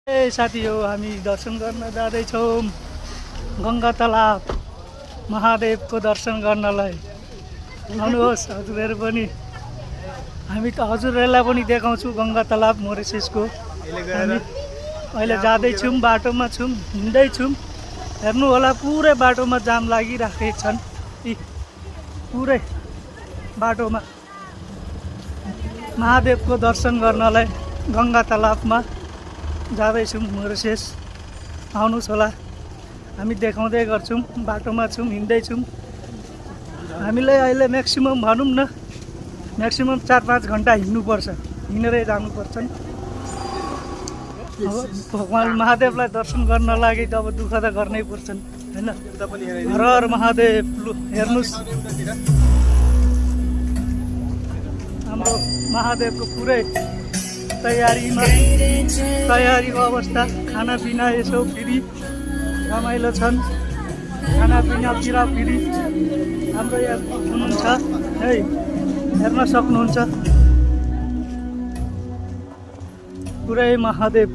ए साथी हो हामी दर्शन गर्न जाँदैछौँ गङ्गा तालाब महादेवको दर्शन गर्नलाई। आउनुहोस् हजुरहरू पनि, हामी त हजुरहरूलाई पनि देखाउँछु गङ्गा तालाब मोरेसिसको। हामी अहिले जाँदैछौँ, बाटोमा छौँ, हिँड्दैछौँ। हेर्नु होला पुरै बाटोमा जाम लागिराखेका छन्। यी पुरै बाटोमा महादेवको दर्शन गर्नलाई गङ्गा तालाबमा जाँदैछौँ मोरेसिस। आउनुहोस् होला, हामी देखाउँदै गर्छौँ। बाटोमा छौँ, हिँड्दैछौँ। हामीलाई अहिले म्याक्सिमम भनौँ न, म्याक्सिमम 4-5 घन्टा हिँड्नुपर्छ, हिँडेरै जानुपर्छ। अब भगवान् महादेवलाई दर्शन गर्न लागि त अब दुःख त गर्नै पर्छन् हैन। हर हर महादेव। हेर्नुहोस् हाम्रो महादेवको पुरै तयारीको अवस्था। खानापिना यसो फेरि रमाइलो छन्, खानापिना फेरि हाम्रो यहाँ हुनुहुन्छ है, हेर्न सक्नुहुन्छ। पुरै महादेव